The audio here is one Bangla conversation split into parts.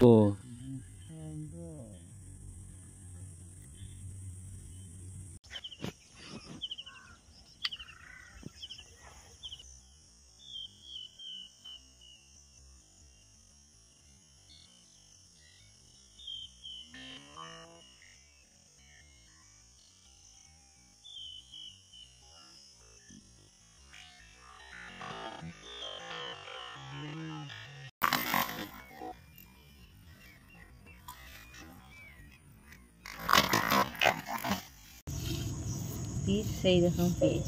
ও পিস সেই রকম পিস।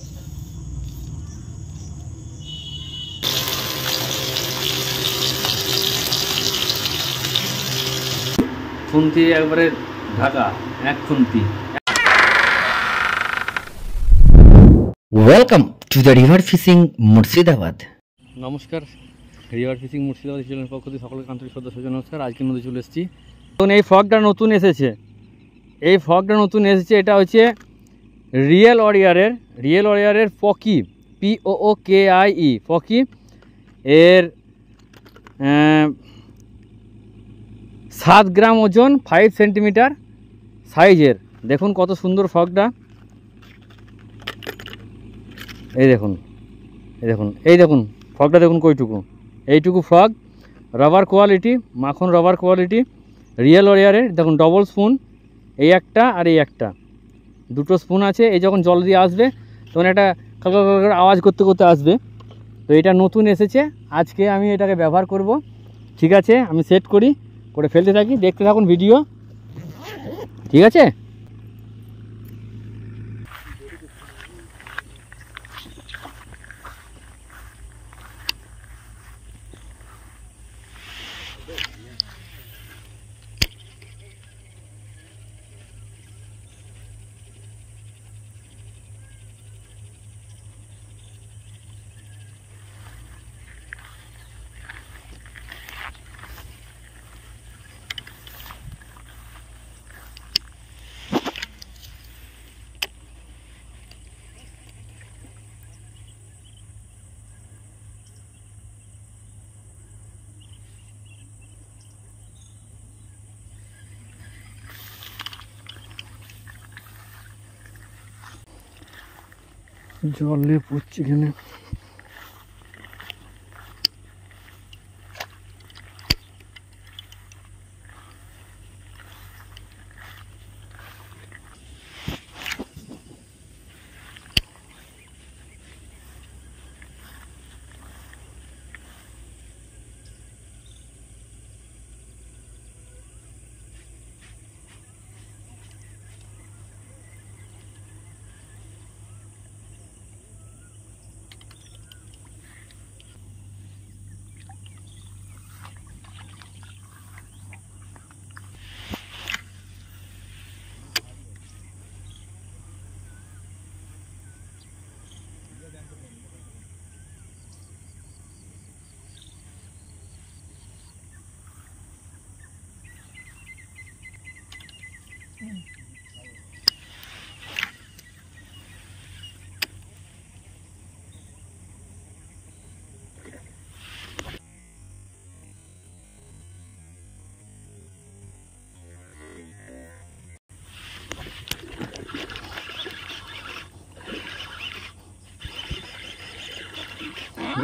খুন্তি একবারে ঢাকা, এক খুন্তি। Welcome to the river fishing Murshidabad. নমস্কার, রিভার ফিশিং মুর্শিদাবাদ চ্যানেলের পক্ষ থেকে সকলকে আন্তরিক শ্রদ্ধা নমস্কার। আজকে নদী চলে এসেছি। এখন এই ফগটা নতুন এসেছে, এটা হচ্ছে রিয়েল ওয়ারিয়ারের পকি, POOKIE পকি। এর 7 গ্রাম ওজন, 5 সেন্টিমিটার সাইজের। দেখুন কত সুন্দর ফগটা। এই দেখুন ফগটা দেখুন এইটুকু ফগ, রাবার কোয়ালিটি, মাখন রাবার কোয়ালিটি, রিয়েল ওয়ারিয়ারের। দেখুন ডবল স্পুন, এই একটা আর এই একটা, দুটো স্পুন আছে। এই যখন জল দিয়ে আসবে তখন একটা খালকা আওয়াজ করতে করতে আসবে। তো এটা নতুন এসেছে, আজকে আমি এটাকে ব্যবহার করব। ঠিক আছে, আমি সেট করে ফেলতে থাকি, দেখতে থাকুন ভিডিও। ঠিক আছে। জলে পড়ছে এখানে।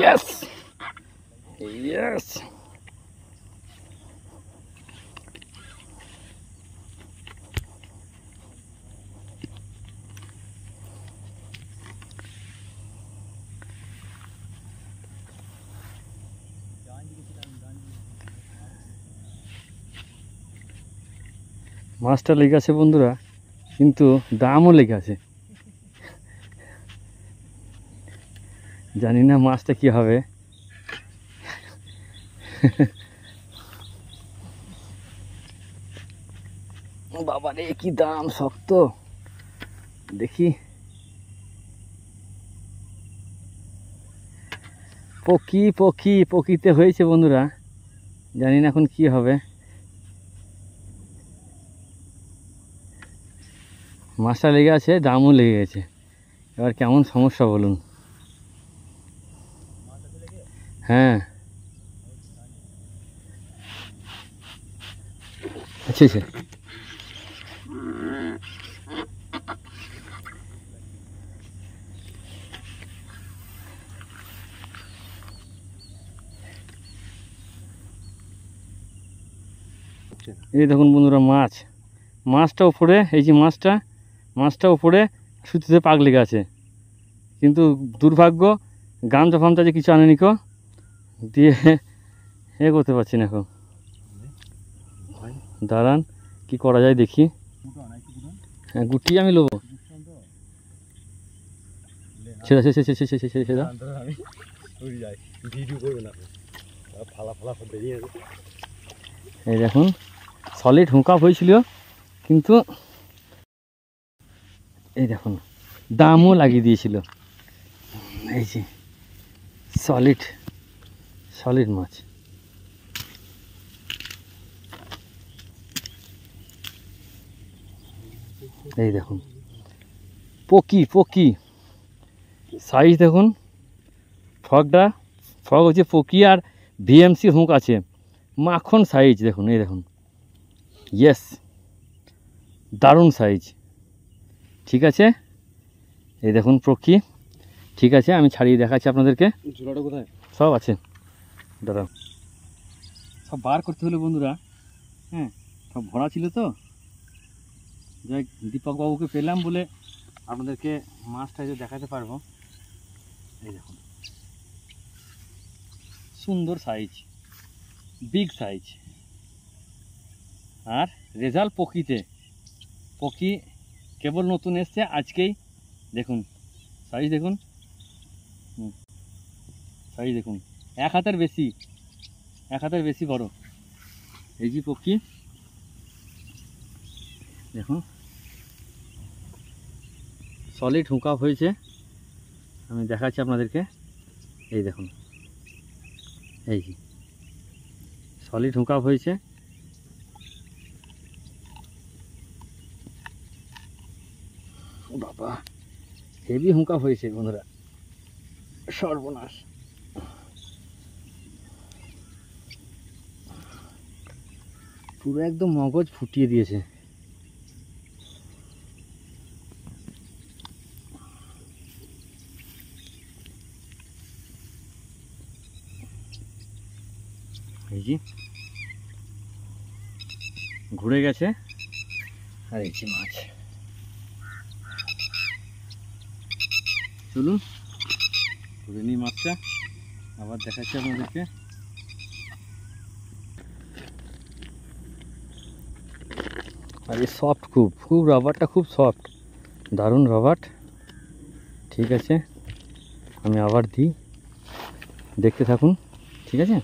Yes! Yes! মাছটা লেগে আছে বন্ধুরা, কিন্তু দামও লেগে আছে। জানি না মাছটা কি হবে। বাবা রে, কি দাম, শক্ত। দেখি, পকিতে হয়েছে বন্ধুরা, জানি না এখন কি হবে। মাছটা লেগে আছে, দামও লেগে গেছে। এবার কেমন সমস্যা বলুন। হ্যাঁ, আচ্ছা আচ্ছা এই দেখুন বন্ধুরা মাছটা উপরে, এই যে মাছটা উপরে সুতিতে পাক লেগে আছে, কিন্তু দুর্ভাগ্য গামছা ফামছা যে কিছু আনেনি কো, দিয়ে করতে পারছি না এখন। দাঁড়ান কি করা যায় দেখি। হ্যাঁ গুটি আমি নেবো, সেটা এই দেখুন সলিড হুঁকাপ হয়েছিল, কিন্তু এই দেখুন দামও লাগিয়ে দিয়েছিল। এই যে সলিড মাছ, এই দেখুন পকি সাইজ দেখুন, ফ্রগ হচ্ছে পকি আর ভিএমসি হুঁক আছে, মাখন সাইজ দেখুন, এই দেখুন ইয়েস দারুণ সাইজ। ঠিক আছে এই দেখুন পকি, ঠিক আছে আমি ছাড়িয়ে দেখাচ্ছি আপনাদেরকে। ঝোলাটা কোথায়? সব আছে, দাদা সব বার করতে হলো বন্ধুরা। হ্যাঁ সব ভরা ছিল তো, যাই দীপকবাবুকে পেলাম বলে আপনাদেরকে মাছটা দেখাতে পারবো। এই দেখুন সুন্দর সাইজ, বিগ সাইজ, আর রেজাল্ট পকি কেবল নতুন এসছে আজকেই। দেখুন সাইজ দেখুন, সাইজ দেখুন এক হাতের বেশি বড়। এই যে পকি দেখুন সলিড হুঁকাপ হয়েছে, আমি দেখাচ্ছি আপনাদেরকে। এই দেখুন এই যে সলিড হুঁকাপ হয়েছে, বাবা হেভি হুঁকাপ হয়েছে বন্ধুরা, সর্বনাশ। পুরো একদম মগজ ফুটিয়ে দিয়েছে। এই যে ঘুরে গেছে, আর এই যে মাছ। চলুন ধরে নিই মাছটা, আবার দেখাচ্ছি আপনাদেরকে। আর এই সফট খুব রাবারটা খুব সফট, দারুণ রাবার। ঠিক আছে আমি আবার দিই, দেখতে থাকুন। ঠিক আছে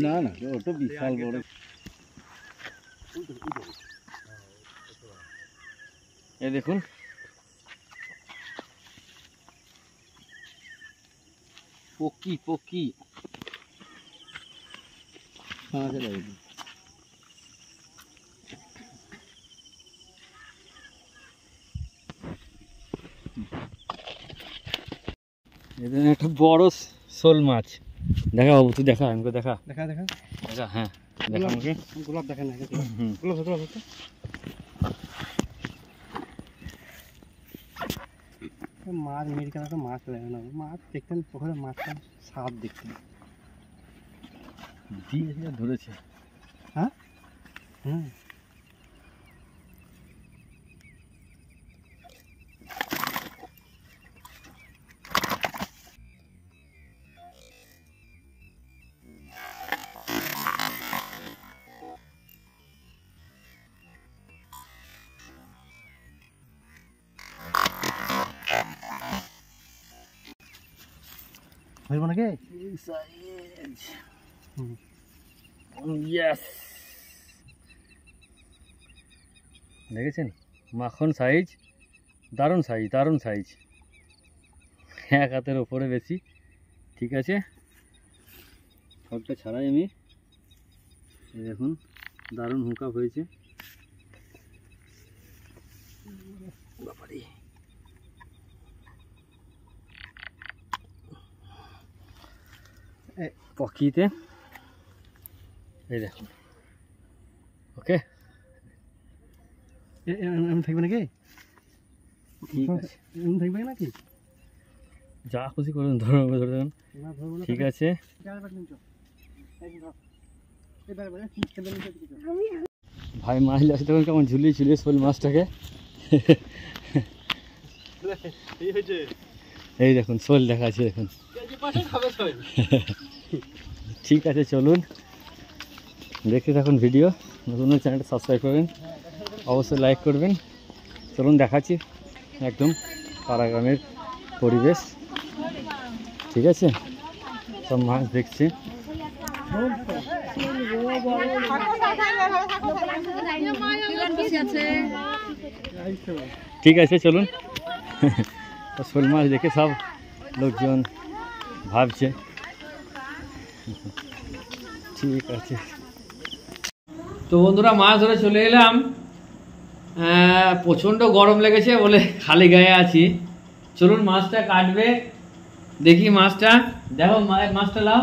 না না ওটা বিশাল বড়। এই দেখুন পকি এখানে একটা বড় শোল মাছ। দেখা বাবু তুই দেখা, আমাকে দেখা দেখা দেখা দেখা। হ্যাঁ দেখা আমাকে, গোলাপ দেখা না, গোলাপ মাছ মেরিকানা তো মাছ লাগে না, মাছ দেখতেন পুকুরে, মাছটা স্বাদ দেখতেন দিয়ে ধরেছে। হ্যাঁ হুম ধরবো নাকি? ইয়েস, দেখেছেন মাখন সাইজ, দারুণ সাইজ, দারুণ সাইজ, এক হাতের ওপরে বেশি। ঠিক আছে, ফগটা ছাড়াই আমি, এই দেখুন দারুণ হুকআপ হয়েছে। বাবারে, পকিতে এই দেখুন। ওকে, এমন থাকবে নাকি? ঠিক আছে, এমন থাকবে নাকি? যা খুশি করুন, ধরুন ধরে দেবেন। ঠিক আছে, ভাই মাছ লাগছে তখন কেমন ঝুলিয়ে ঝুলিয়ে শোল মাছটাকে। এই দেখুন শোল দেখাচ্ছে, দেখুন। ঠিক আছে, চলুন দেখতে থাকুন ভিডিও। নতুন চ্যানেলটা সাবস্ক্রাইব করবেন, অবশ্যই লাইক করবেন। চলুন দেখাচ্ছি একদম পাড়াগ্রামের পরিবেশ। ঠিক আছে, সব মাছ দেখছি। ঠিক আছে, চলুন। শোল মাছ দেখে সব লোকজন ভাবছে। ঠিক আছে, তো বন্ধুরা মাছ ধরে চলে এলাম। প্রচণ্ড গরম লেগেছে বলে খালি গায়ে আছি। চলুন মাছটা কাটবে, দেখি মাছটা। দেখো মাছটা লাও,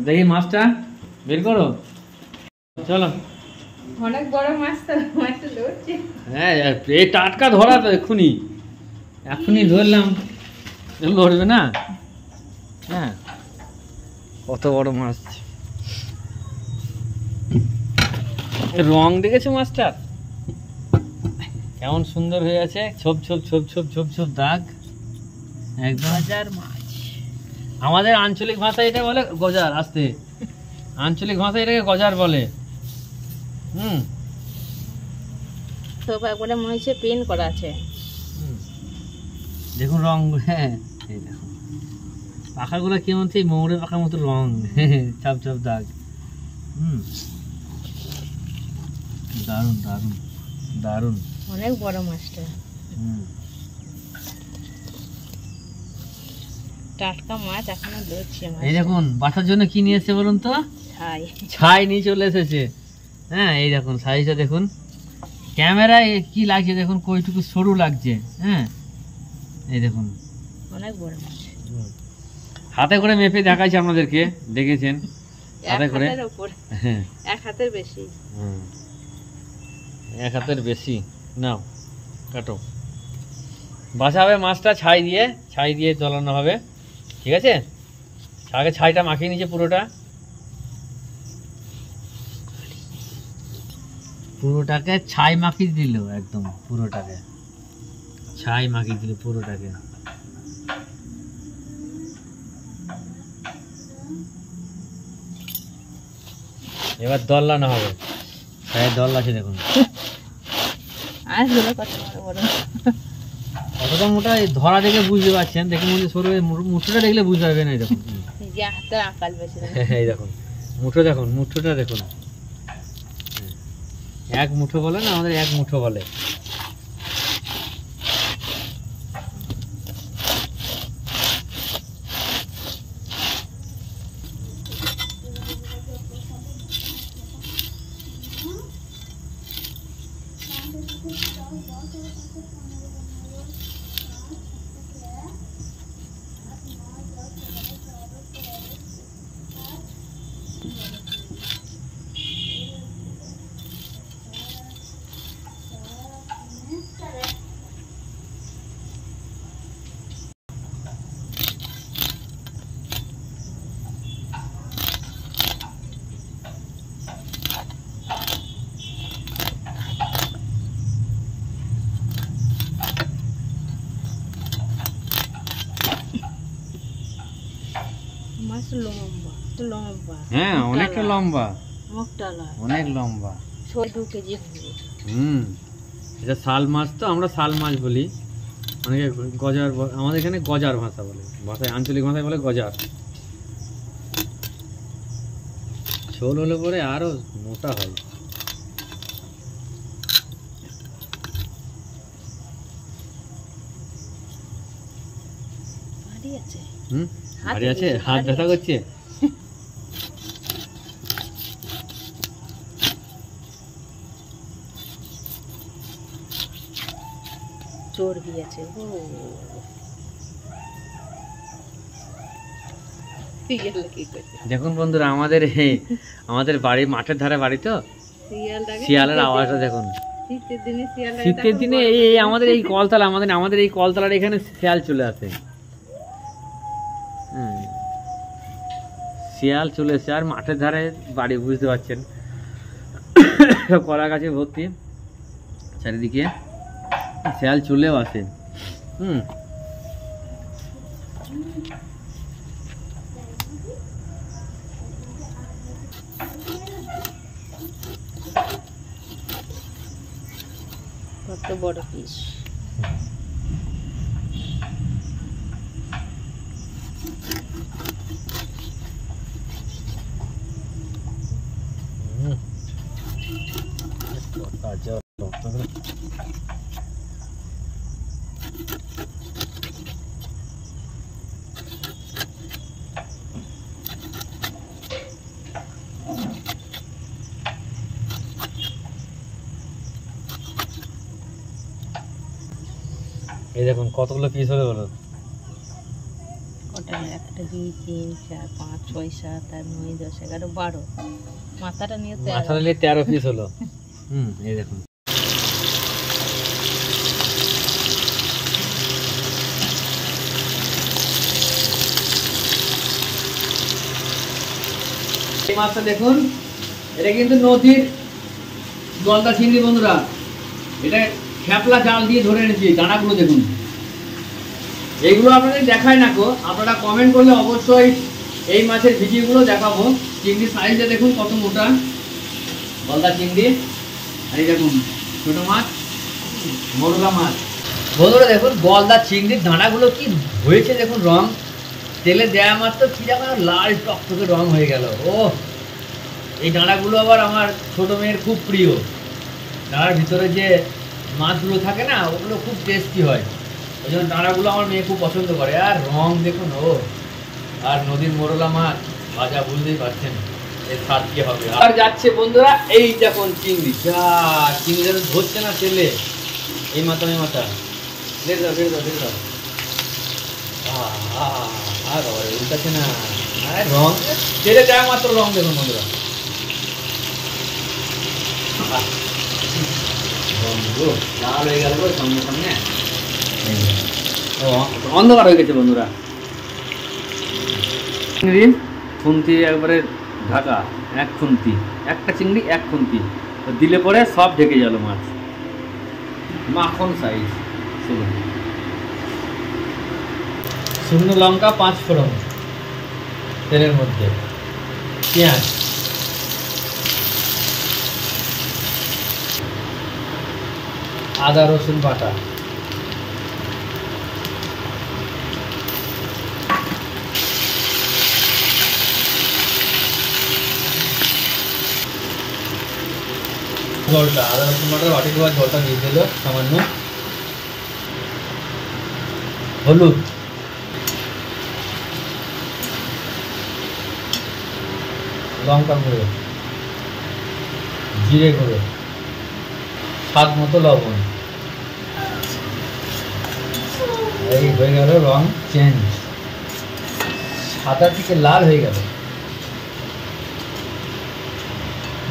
দেখি মাছটা বের করো। চলো, অনেক বড় মাছ তো, মাছটা ধরছে। হ্যাঁ, এই টাটকা ধরা তো, এখনই ধরলাম, ধরবে না। হ্যাঁ, কত বড় মাছ, রং দেখেছো মাছটার কেমন সুন্দর হয়ে আছে, ছোপ ছোপ ছোপ ছোপ ছোপ ছোপ দাগ, একদম গজার মাছ। আমাদের আঞ্চলিক ভাষায় এটা বলে গজার, আসতে আঞ্চলিক ভাষায় এটাকে গজার বলে। সব একবারে মনে হচ্ছে পেন্ট করা আছে। দেখুন রং, হ্যাঁ এই দেখুন পাখাগুলো কেমন, সেই ময়ূরের পাখার মতো রং, ছাপ ছাপ দাগ। দারুণ দারুণ দারুণ, অনেক বড় মাছটা, টাটকা মাছ এখনো ধরছে। এই দেখুন বাসার জন্য কি নিয়ে এসেছে বলুন তো? ছাই, ছাই নিয়ে চলে এসেছে। হ্যাঁ, এই দেখুন সাইজটা দেখুন, ক্যামেরায় কি লাগছে দেখুন, কইটুকু সরু লাগছে। হ্যাঁ, এই দেখুন অনেক বড় মাছ। হাতে করে মেপে দেখাইছে আপনাদেরকে, দেখেছেন হাতে করে। হ্যাঁ, এক হাতের বেশি। এক হাতের বেশি। নাও কাটো, বাছা হবে মাছটা ছাই দিয়ে চলানো হবে। ঠিক আছে, আগে ছাইটা মাখিয়ে নিচ্ছে পুরোটাকে ছাই মাখিয়ে দিল, একদম পুরোটাকে ছাই মাখিয়ে দিল পুরোটাকে। এবার দল্লানো হবে, ছাইয়ের দল আছে দেখুন। আর হলো কত বড় বড়, কতটা মোটা ধরা দেখে বুঝতে পারছেন, দেখে মনে সরু, মুঠোটা দেখলে বুঝতে পারবেন। এই দেখুন, এই যে হাতের আকাল বেশি। এই দেখুন মুঠো, দেখুন মুঠোটা দেখুন, এক মুঠো বলে না, আমাদের এক মুঠো বলে। মাছ লম্বা, একটু লম্বা। হ্যাঁ, অনেকটা লম্বা, মুখটালা অনেক লম্বা। 2 কেজি হবে। এটা শাল মাছ, তো আমরা শাল মাছ বলি। অনেকে গজার আমাদের এখানে গজার ভাষা বলে, ভাষায় আঞ্চলিক ভাষায় বলে গজার। ঝোল হলে পরে আরো মোটা হয়। ভারী আছে, হাত ব্যথা করছে। চর্বি আছে। দেখুন বন্ধুরা, আমাদের বাড়ি মাঠের ধারে বাড়ি তো, শিয়ালের আওয়াজটা দেখুন। শীতের দিনে এই আমাদের এই কলতলা, আমাদের এই কলতলার এখানে শিয়াল চলে আসে। শিয়াল চলে এসে, আর মাঠের ধারে বাড়ি, বুঝতে পারছেন, কলা গাছে ভর্তি চারিদিকে, শিয়াল চলেও আসে। কত বড় পিস। এই দেখুন কতগুলো পিস হলো বলো। কটা? 1 2 3 4 5 6 7 8 9 10 11 12। মাথাটা নিয়ে 13 পিস হলো। এই দেখুন। এই মাছটা দেখুন, এটা কিন্তু নদীর গলদা চিংড়ি বন্ধুরা। এটা খেপলা জাল দিয়ে ধরে এনেছি। দানাগুলো দেখুন, এইগুলো আপনাদের দেখায় না গো, আপনারা কমেন্ট করলে অবশ্যই এই মাছের ভিডিওগুলো দেখাবো। চিংড়ির সাইজটা দেখুন কত মোটা, গলদা চিংড়ি। আর এই দেখুন ছোট মাছ, মোরলা মাছ। বন্ধুরা দেখুন গলদা চিংড়ির দানাগুলো কি হয়েছে দেখুন, রং তেলে দেয়া মাত্র কি যেন লাল টকটকে রং হয়ে গেল। ও, এই দানাগুলো আবার আমার ছোট মেয়ের খুব প্রিয়। দানার ভিতরে যে মাছগুলো থাকে না, ওগুলো খুব টেস্টি হয়, ওই জন্য দানাগুলো আমার মেয়ে খুব পছন্দ করে। আর রং দেখুন, ও, আর নদীর মোরলা মাছ ভাজা, বুঝতেই পারছেন এর স্বাদ কি হবে। আর যাচ্ছে বন্ধুরা, এই দেখুন চিংড়ি, যা চিংড়ি ধরছে না তেলে, এই মাথা ঢেলে দাও, উল্টাচ্ছে না, রং তেলে দেওয়া মাত্র রং দেখুন বন্ধুরা। লাল হয়ে গেল সামনে, অন্ধকার হয়ে গেছে বন্ধুরা। চিংড়ি খুন্তি একবারে ঢাকা, এক খুন্তি, একটা চিংড়ি এক খুন্তি দিলে পরে সব ঢেকে গেল মাছ। মাখন সাইজ। শুকনো লঙ্কা 5 ফোড়ন তেলের মধ্যে, পেঁয়াজ, আদা রসুন বাটা, জলটা, আদা রসুন বাটা বাটি দেওয়ার জলটা দিয়ে দিল সামান্য, হলুদ, লঙ্কা গুঁড়ো, জিরে গুঁড়ো, স্বাদ মতো লবণ। এই হয়ে গেল রং চেঞ্জ, সাদা থেকে লাল হয়ে গেল,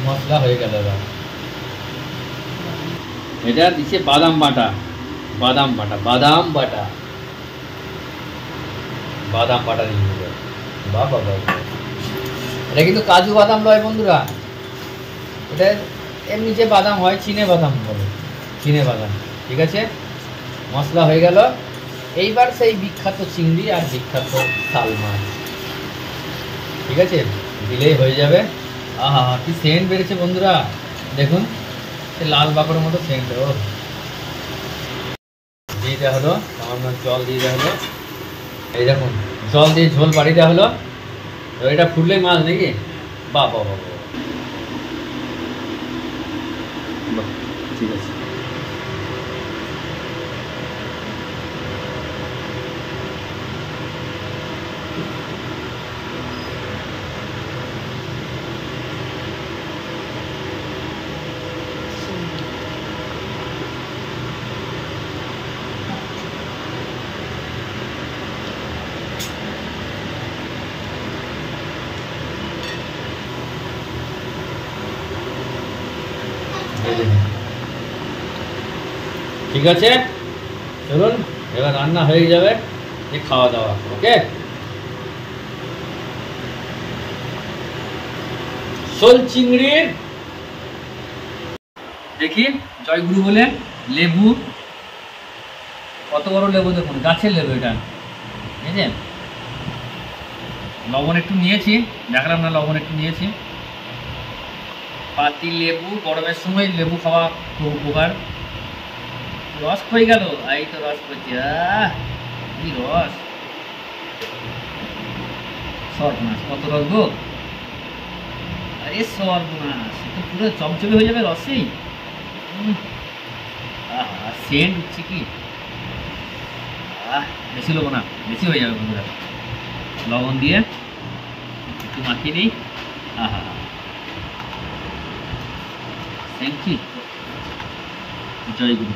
মশলা হয়ে গেল রং। এটা দিচ্ছে বাদাম বাটা, দিয়ে দিল। বাবা, এটা কিন্তু কাজু বাদাম নয় বন্ধুরা, এটা এমনি যে বাদাম হয়, চিনে বাদাম বলে, চিনে বাদাম। ঠিক আছে, মশলা হয়ে গেল। এইবার সেই বিখ্যাত চিংড়ি আর বিখ্যাত শাল মাছ, ঠিক আছে, দিলেই হয়ে যাবে। আহা, কি সেন্ট বেড়েছে বন্ধুরা, দেখুন সে লাল বাকড়ের মতো সেন্ট। ও দিয়ে দেওয়া হলো, সামান্য জল দিয়ে দেওয়া হলো। এই দেখুন জল দিয়ে ঝোল বাড়ি দেওয়া হলো। তো এটা ফুটলেই মাছ নাকি? বাহ বাহ বাহ বাহ, ঠিক আছে। ঠিক আছে, চলুন এবার রান্না হয়ে যাবে, খাওয়া দাওয়া। ওকে, শোল চিংড়ির দেখি জয়গুরু বলে লেবু, কত বড় লেবু দেখুন, গাছের লেবু এটা, বুঝেছেন? লবণ একটু নিয়েছি, দেখালাম না লবণ একটু নিয়েছি। পাতি লেবু, গরমের সময় লেবু খাওয়া খুব উপকার। রস হয়ে গেল, এই তো রস করছে, কি রস, সর্বনাশ, কত রস গো, আরে সর্বনাশ, তো পুরো চমচমে হয়ে যাবে রসেই। সেন্ট উঠছে কি, বেশি লবণ না, বেশি হয়ে যাবে বন্ধুরা। লবণ দিয়ে একটু মাখিয়ে নিই। থ্যাংক ইউ, জয়গুরু।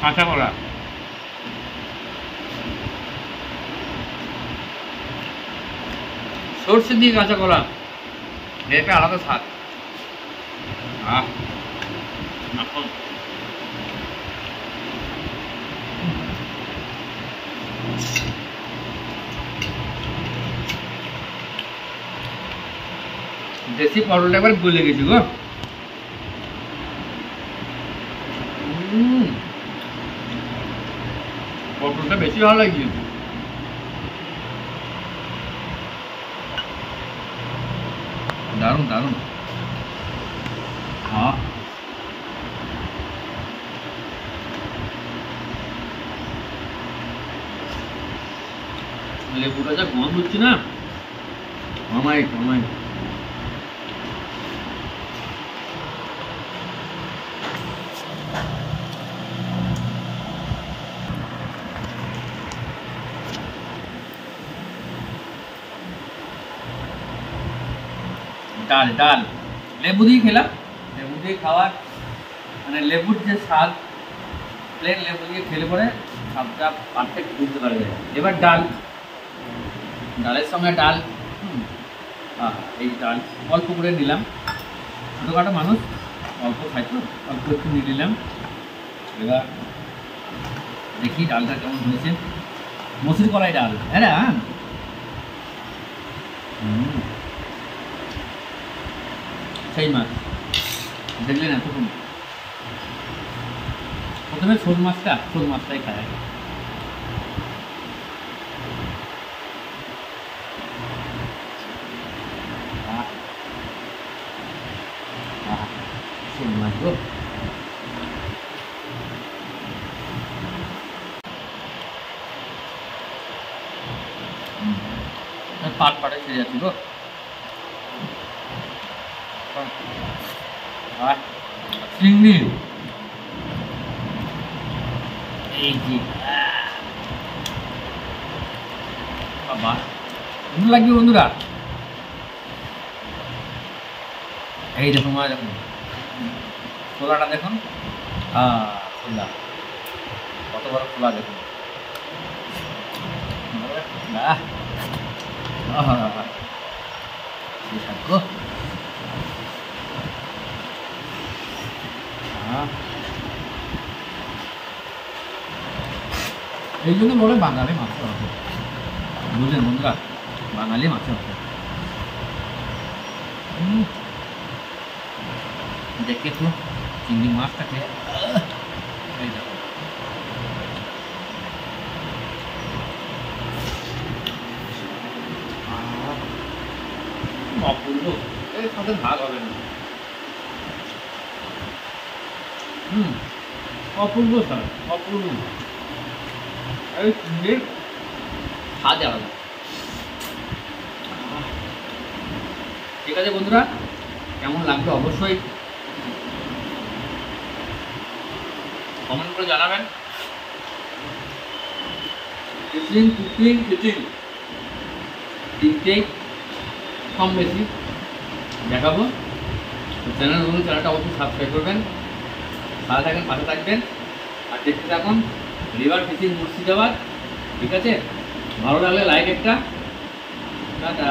কাঁচা কলা, সর্ষে দিয়ে কাঁচা কলা, একটা আলাদা স্বাদ। মাখন, দেশি পটলটা একবার গলে গেছি গো। পটলটা বেশি ভালো লাগছে। দারুণ দারুণ, হ্যাঁ লেবুটা যা গন্ধ হচ্ছে না, অমায়িক অমায়িক। ডাল ডাল লেবু দিয়ে খেলাম, লেবু দিয়ে খাওয়ার মানে লেবুর যে স্বাদ, প্লেন লেবু দিয়ে খেলে পরে স্বাদটা পারফেক্ট বুঝতে পারা যায়। এবার ডাল, ডালের সঙ্গে ডাল, এই ডাল অল্প করে নিলাম, ছোটোখাটো মানুষ অল্প খাই তো অল্প একটু নিয়ে নিলাম। এবার দেখি ডালটা কেমন হয়েছে, মসুর কলাই ডাল, হ্যাঁ সেই মাছ দেখলেন এতক্ষণ। প্রথমে শোল মাছটাই খায়। শোল মাছ গো, পাট পাটে ছেড়ে যাচ্ছি গো। চিংড়ি, এই যে বাবা কেমন লাগবে বন্ধুরা, এই দেখুন মা, দেখুন খোলাটা দেখুন, খোলা কত বড় খোলা দেখুন, এই জন্য বলে বাঙালি মাছের হোটেল, বুঝলেন বন্ধুরা, বাঙালি মাছের হোটেল। দেখে তো চিংড়ি মাছটাকে, এই দেখো অপূর্ব, এর সাথে ভাগ হবে না। অপূর্ব স্বাদ, অপূর্ব। এই চিংড়ির স্বাদ আলাদা। ঠিক আছে বন্ধুরা, কেমন লাগলো অবশ্যই কমেন্ট করে জানাবেন। ফিশিং, কুকিং, ফিশিং তিনটেই কম বেশি দেখাবো। চ্যানেলটা অবশ্যই সাবস্ক্রাইব করবেন, ভালো থাকেন, পাশে থাকবেন আর দেখতে থাকুন রিভার ফিশিং মুর্শিদাবাদ। ঠিক আছে, ভালো লাগলে লাইক একটা, টাটা।